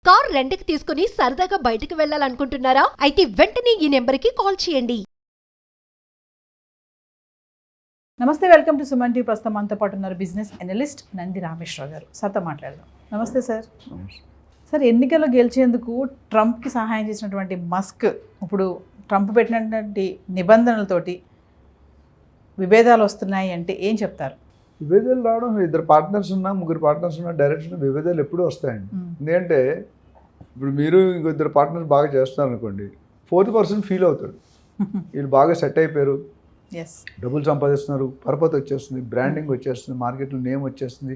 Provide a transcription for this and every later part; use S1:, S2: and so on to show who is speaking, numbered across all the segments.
S1: Car రెంట్‌కి తీసుకుని సరదాగా బయటకు వెళ్ళాలనుకుంటున్నారా? అయితే వెంటనే ఈ నెంబర్‌కి కాల్ చేయండి.
S2: నమస్తే, వెల్కమ్ టు సుమన్ టీవీ. ప్రస్తుతం మనతో పాటు ఉన్నారు బిజినెస్ అనలిస్ట్ నంది రామేశ్వరరావు గారు. సార్తో మాట్లాడదాం. నమస్తే సార్. సార్, ఎన్నికల్లో గెలిచేందుకు ట్రంప్కి సహాయం చేసినటువంటి మస్క్ ఇప్పుడు ట్రంప్ పెట్టినటువంటి నిబంధనలతోటి విభేదాలు వస్తున్నాయి అంటే ఏం చెప్తారు?
S3: విభేదాలు రావడం, ఇద్దరు పార్ట్నర్స్ ఉన్నా, ముగ్గురు పార్ట్నర్స్ ఉన్నా, డైరెక్షన్ విభేదాలు ఎప్పుడూ వస్తాయండి. ఎందుకంటే ఇప్పుడు మీరు ఇంకో ఇద్దరు పార్ట్నర్స్ బాగా చేస్తున్నారు అనుకోండి, 4th పర్సన్ ఫీల్ అవుతాడు. వీళ్ళు బాగా సెట్ అయిపోయారు, డబ్బులు సంపాదిస్తున్నారు, పరపతి వచ్చేస్తుంది, బ్రాండింగ్ వచ్చేస్తుంది, మార్కెట్లో నేమ్ వచ్చేస్తుంది,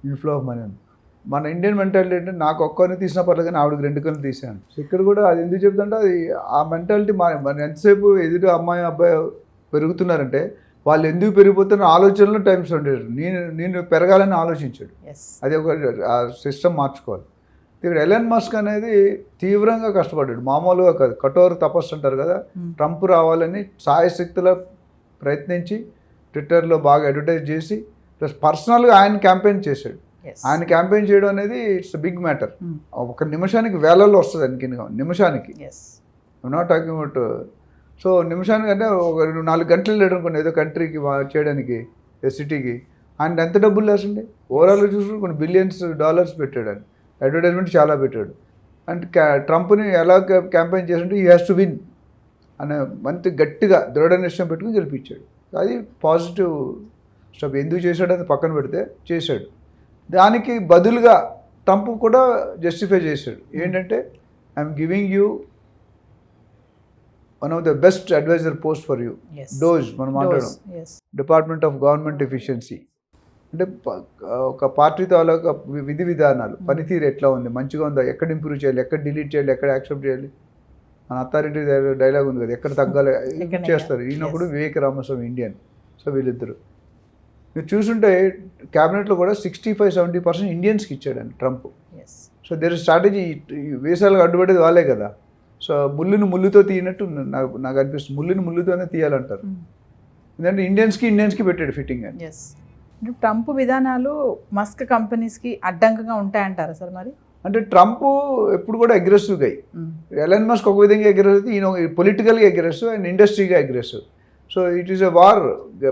S3: ఇన్ఫ్లో ఆఫ్ మనీ అని. మన ఇండియన్ మెంటాలిటీ అంటే నాకు ఒక్కరిని తీసినా పర్లేదు కానీ ఆవిడకి 2 కళ్ళు తీసాను. ఇక్కడ కూడా అది ఎందుకు చెప్తుంటే అది ఆ మెంటాలిటీ మన ఎంతసేపు ఎదురు అమ్మాయి అబ్బాయి పెరుగుతున్నారంటే వాళ్ళు ఎందుకు పెరిగిపోతున్న ఆలోచనలో టైం స్పెండ్ చేశాడు. నేను పెరగాలని ఆలోచించాడు. అది ఒక సిస్టమ్ మార్చుకోవాలి. ఇక్కడ ఎలన్ మస్క్ అనేది తీవ్రంగా కష్టపడ్డాడు, మామూలుగా కాదు, కఠోర తపస్సు అంటారు కదా. ట్రంప్ రావాలని సాయశక్తిలో ప్రయత్నించి ట్విట్టర్లో బాగా అడ్వర్టైజ్ చేసి ప్లస్ పర్సనల్గా ఆయన క్యాంపెయిన్ చేశాడు. ఆయన క్యాంపెయిన్ చేయడం అనేది ఇట్స్ బిగ్ మ్యాటర్. ఒక నిమిషానికి వేలల్లో వస్తుంది ఆయనకి, నిమిషానికి. Not talking about. సో నిమిషానికి అంటే ఒక 4 గంటలు లేడు అనుకోండి ఏదో కంట్రీకి చేయడానికి, సిటీకి. ఆయన ఎంత డబ్బులు లేసండి ఓవరాల్గా చూసుకుని కొన్ని బిలియన్స్ డాలర్స్ పెట్టాడు ఆయన. అడ్వర్టైజ్మెంట్ చాలా పెట్టాడు. అంటే ట్రంప్ని ఎలా క్యాంపెయిన్ చేస్తుంటే ఈ హ్యాస్ టు విన్ అనే మంచి గట్టిగా దృఢ నిశ్చయం పెట్టుకుని గెలిపించాడు. అది పాజిటివ్ స్టెప్. ఎందుకు చేశాడు అది పక్కన పెడితే చేశాడు. దానికి బదులుగా ట్రంప్ కూడా జస్టిఫై చేశాడు. ఏంటంటే I'm giving you one of the best adviser post for you. డోజ్ మనం మాట్లాడడం, డిపార్ట్మెంట్ ఆఫ్ గవర్నమెంట్ ఎఫిషియన్సీ అంటే ఒక పార్టీ తాలూకా విధి విధానాలు, పనితీరు ఎట్లా ఉంది, మంచిగా ఉందా, ఎక్కడ ఇంప్రూవ్ చేయాలి, ఎక్కడ డిలీట్ చేయాలి, ఎక్కడ యాక్సెప్ట్ చేయాలి. మన అథారిటీ డైలాగ్ ఉంది కదా, ఎక్కడ తగ్గాలి చేస్తారు. ఈయనప్పుడు వివేక్ రామస్వామి ఇండియన్. సో వీళ్ళిద్దరు మీరు చూసుంటే క్యాబినెట్లో కూడా 65-70% ఇండియన్స్కి ఇచ్చాడండి ట్రంప్. So their strategy. వీసాలకు అడ్డుపడేది వాళ్ళే కదా. సో ముళ్ళును ముళ్ళుతో తీయనట్టు నాకు అనిపిస్తుంది. ముళ్ళుని ముళ్ళుతోనే తీయాలంటారు. ఎందుకంటే ఇండియన్స్కి పెట్టాడు ఫిట్టింగ్ అని.
S2: ట్రంప్ విధానాలు మస్క్ కంపెనీస్కి అడ్డంకంగా ఉంటాయంటారా సార్? మరి
S3: అంటే ట్రంప్ ఎప్పుడు కూడా అగ్రెసివ్గా ఎలన్ మస్క్ ఒక విధంగా అగ్రెసివ్, ఈయన పొలిటికల్గా అగ్రెసివ్ అండ్ ఇండస్ట్రీగా aggressive. So it is a war.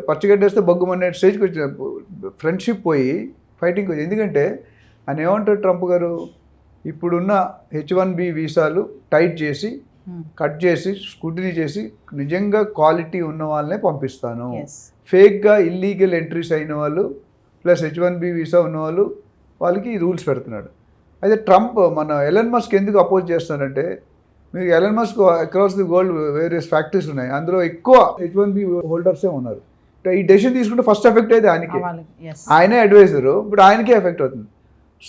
S3: పచ్చిగడ్డేస్తే బొగ్గుమనే స్టేజ్కి వచ్చిన ఫ్రెండ్షిప్ పోయి ఫైటింగ్ వచ్చి. ఎందుకంటే ఆయన ఏమంటారు ట్రంప్ గారు, ఇప్పుడున్న H1B వీసాలు టైట్ చేసి కట్ చేసి స్క్రూటినీ చేసి నిజంగా క్వాలిటీ ఉన్న వాళ్ళనే పంపిస్తాను. ఫేక్గా ఇల్లీగల్ ఎంట్రీస్ అయిన వాళ్ళు ప్లస్ H1B వీసా ఉన్నవాళ్ళు వాళ్ళకి రూల్స్ పెడుతున్నాడు. అయితే ట్రంప్ మన ఎలన్ మస్క్ ఎందుకు అపోజ్ చేస్తున్నారంటే, మీకు Elon Musk across the world various factories ఉన్నాయి, అందులో ఎక్కువ H1B హోల్డర్సే ఉన్నారు. ఈ డెసిషన్ తీసుకుంటే ఫస్ట్ ఎఫెక్ట్ అయితే ఆయనకి, ఆయనే అడ్వైజరు, ఇప్పుడు ఆయనకే ఎఫెక్ట్ అవుతుంది.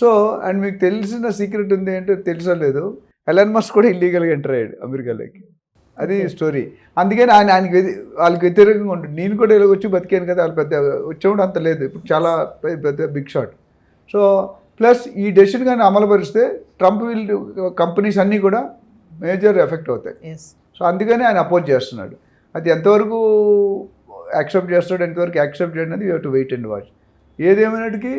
S3: సో అండ్ మీకు తెలిసిన సీక్రెట్ ఉంది అంటే తెలుసో లేదు, ఎలన్ మస్క్ కూడా ఇల్లీగల్గా ఎంటర్ అయ్యాడు అమెరికాలోకి. అది స్టోరీ. అందుకని ఆయనకి వాళ్ళకి వ్యతిరేకంగా ఉంటుంది. నేను కూడా ఇలా వచ్చి బతికాను కదా, వాళ్ళు పెద్ద వచ్చేవాడు అంత లేదు, ఇప్పుడు చాలా పెద్ద బిగ్ షాట్. సో ప్లస్ ఈ డెసిషన్ కానీ అమలుపరిస్తే ట్రంప్ కంపెనీస్ అన్నీ కూడా మేజర్ ఎఫెక్ట్ అవుతాయి. సో అందుకని ఆయన అపోజ్ చేస్తున్నాడు. అది ఎంతవరకు యాక్సెప్ట్ చేస్తాడు, ఎంతవరకు యాక్సెప్ట్ చేయడం అనేది you have to wait and watch. ఏదేమైనటికీ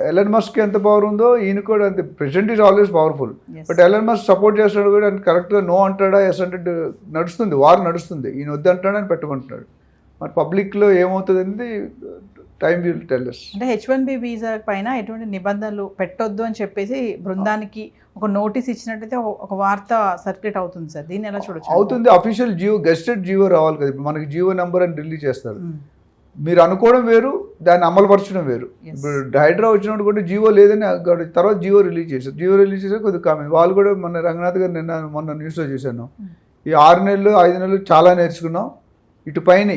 S3: ఎలన్ మస్క్ ఎంత పవర్ ఉందో ఈయన కూడా అంతే. President is always powerful, but Elon Musk support చేస్తాడు కూడా. కరెక్ట్గా నో అంటాడా ఎస్ అంటే నడుస్తుంది, వార్ నడుస్తుంది. ఈయన వద్దు అంటాడు అని పెట్టమంటున్నాడు. మరి పబ్లిక్లో ఏమవుతుంది అనేది టైం విల్ టెల్ us.
S2: అంటే H1B వీసా పైన ఎటువంటి నిబంధనలు పెట్టొద్దు అని చెప్పేసి బృందానికి ఒక నోటీస్ ఇచ్చినట్టయితే ఒక వార్త సర్క్యులేట్ అవుతుంది సార్. దీన్ని ఎలా చూడొచ్చు?
S3: అవుతుంది. అఫీషియల్ జియో, గెస్టెడ్ జియో రావాలి కదా. ఇప్పుడు మనకి జియో నెంబర్ అని రిలీజ్ చేస్తారు. మీరు అనుకోవడం వేరు, దాన్ని అమలుపరచడం వేరు. ఇప్పుడు హైడ్రా వచ్చినప్పుడు కూడా జియో లేదని తర్వాత జియో రిలీజ్ చేశారు. జియో రిలీజ్ చేశారు కొద్దిగా కామెంట్. వాళ్ళు కూడా మన రంగనాథ్ గారు మొన్న న్యూస్లో చూశాను, ఈ 6 నెలలు 5 నెలలు చాలా నేర్చుకున్నాం, ఇటు పైన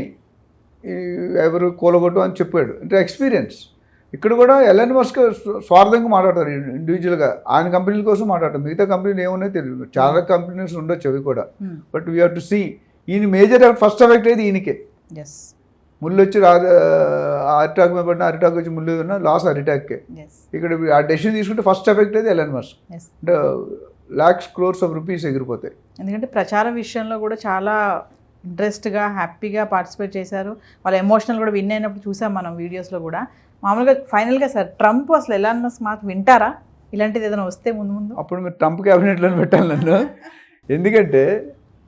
S3: ఎవరు కూలగొట్టు అని చెప్పాడు. అంటే ఎక్స్పీరియన్స్. ఇక్కడ కూడా ఎలన్ మస్క్ స్వార్థంగా మాట్లాడతారు ఇండివిజువల్గా, ఆయన కంపెనీల కోసం మాట్లాడతారు. మిగతా కంపెనీలు ఏమున్నాయో తెలియదు, చాలా కంపెనీస్ ఉండొచ్చు అవి కూడా. But we have to see. ఈయన మేజర్ ఫస్ట్ ఎఫెక్ట్ అయితే ఈయనకే. ముళ్ళు వచ్చి అరిటాక్ మీద పడిన, అరిటాక్ వచ్చి ముళ్ళు ఉన్న లాస్ అరిటాక్కే. ఇక్కడ ఆ డెసిషన్ తీసుకుంటే ఫస్ట్ ఎఫెక్ట్ అయితే ఎలన్ మస్క్. అంటే lakhs crores of rupees ఎగిరిపోతాయి.
S2: ఎందుకంటే ప్రచార విషయంలో కూడా చాలా ఇంట్రెస్ట్గా హ్యాపీగా పార్టిసిపేట్ చేశారు. వాళ్ళ ఎమోషనల్ కూడా విన్ అయినప్పుడు చూసాం మనం వీడియోస్లో కూడా. మామూలుగా ఫైనల్గా సార్, ట్రంప్ అసలు ఎలాన్ మస్క్ మాట వింటారా? ఇలాంటిది ఏదైనా వస్తే ముందు ముందు
S3: అప్పుడు మీరు ట్రంప్ క్యాబినెట్లో పెట్టాలి నన్ను. ఎందుకంటే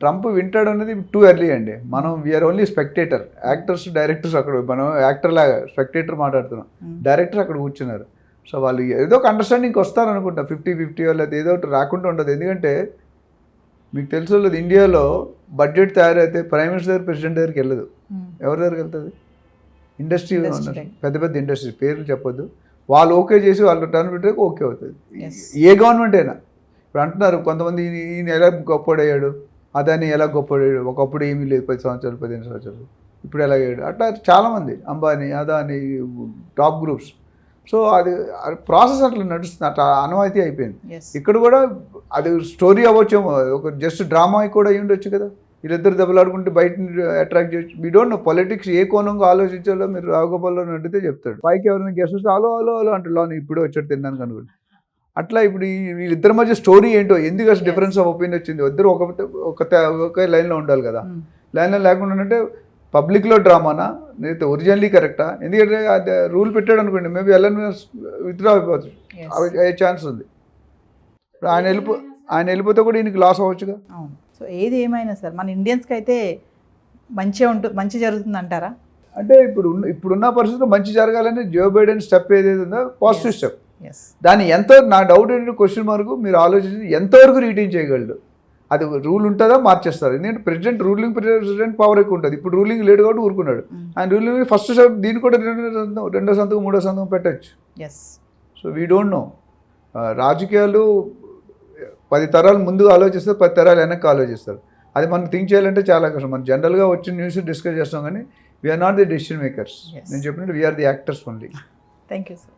S3: ట్రంప్ వింటాడు అనేది టూ ఎర్లీ అండి. మనం we are only spectator, actors directors అక్కడ, మనం యాక్టర్ లాగా స్పెక్టేటర్ మాట్లాడుతున్నాం, డైరెక్టర్ అక్కడ కూర్చున్నారు. సో వాళ్ళు ఏదో ఒక అండర్స్టాండింగ్కి వస్తారు అనుకుంటా, 50-50 వాళ్ళది ఏదో ఒకటి రాకుండా ఉండదు. ఎందుకంటే మీకు తెలుసు లేదు, ఇండియాలో బడ్జెట్ తయారైతే ప్రైమ్ మినిస్టర్ దగ్గర, ప్రెసిడెంట్ దగ్గరికి వెళ్ళదు. ఎవరి దగ్గరికి వెళ్తుంది? ఇండస్ట్రీ ఉన్నారు, పెద్ద పెద్ద ఇండస్ట్రీ పేర్లు చెప్పొద్దు, వాళ్ళు ఓకే చేసి వాళ్ళు టర్న్ పెట్టాక ఓకే అవుతుంది. ఏ గవర్నమెంట్ అయినా ఇప్పుడు అంటున్నారు కొంతమంది, ఈయన ఎలా గొప్పడయ్యాడు, అదాని ఎలా గొప్పడయ్యాడు, ఒకప్పుడు ఏమీ లేదు 10 సంవత్సరాలు 15 సంవత్సరాలు, ఇప్పుడు ఎలాగయ్యాడు, అట్లా చాలామంది Ambani, Adani, top groups. So అది ప్రాసెస్ అట్లా నడుస్తుంది, అట్లా అనుమతి అయిపోయింది. ఇక్కడ కూడా అది స్టోరీ అవ్వచ్చేమో, ఒక జస్ట్ డ్రామా కూడా అయ్యి ఉండొచ్చు కదా, వీళ్ళిద్దరు దెబ్బలాడుకుంటే బయట అట్రాక్ట్ చేయొచ్చు. వీ డోంట్ నో పొలిటిక్స్ ఏ కోణంగా ఆలోచించాలో. మీరు రావుగోపాల్లో అడిగితే చెప్తాడు, పైకి ఎవరైనా గెస్ట్ వస్తే హలో హలో హలో అంటే లోన్ ఇప్పుడే వచ్చాడు తిన్నాను అనుకోండి. అట్లా ఇప్పుడు వీళ్ళిద్దరి మధ్య స్టోరీ ఏంటో, ఎందుకు అసలు డిఫరెన్స్ ఆఫ్ ఒపీనియన్ వచ్చింది, ఇద్దరు ఒకే లైన్లో ఉండాలి కదా. లైన్లో లేకుండా అంటే పబ్లిక్లో డ్రామానా నేనైతే ఒరిజినల్లీ కరెక్టా? ఎందుకంటే అది రూల్ పెట్టాడు అనుకోండి, మేబీ విత్డ్రా అయిపోతుంది, అయ్యే ఛాన్స్ ఉంది. ఇప్పుడు ఆయన వెళ్ళిపోతే కూడా ఈయనకి లాస్ అవ్వచ్చుగా.
S2: అవును. సో ఏది ఏమైనా సార్ మన ఇండియన్స్కి అయితే మంచి జరుగుతుంది అంటారా?
S3: అంటే ఇప్పుడున్న పరిస్థితుల్లో మంచి జరగాలని జో బైడెన్ స్టెప్ ఏదైతే ఉందో పాజిటివ్ స్టెప్. దాన్ని ఎంతో, నా డౌట్ ఏంటంటే క్వశ్చన్ మార్కు, మీరు ఆలోచించి ఎంతవరకు రీటైన్ చేయగలడు. అది రూల్ ఉంటుందా మార్చేస్తారు. ఎందుకంటే ప్రెసిడెంట్ పవర్ ఎక్కువ ఉంటుంది. ఇప్పుడు రూలింగ్ లేడు కాబట్టి ఊరుకున్నాడు. ఆయన రూలింగ్ ఫస్ట్ దీన్ని కూడా రెండో సంతకం మూడో సంతకం పెట్టచ్చు. So we don't know. రాజకీయాలు 10 తరాలు ముందుగా ఆలోచిస్తారు, 10 తరాలు వెనక్కి ఆలోచిస్తారు. అది మనం థింక్ చేయాలంటే చాలా కష్టం. మనం జనరల్గా వచ్చిన న్యూస్ డిస్కస్ చేస్తాం కానీ we are not the decision makers. నేను చెప్పినట్టు we are the actors only.
S2: Thank you sir.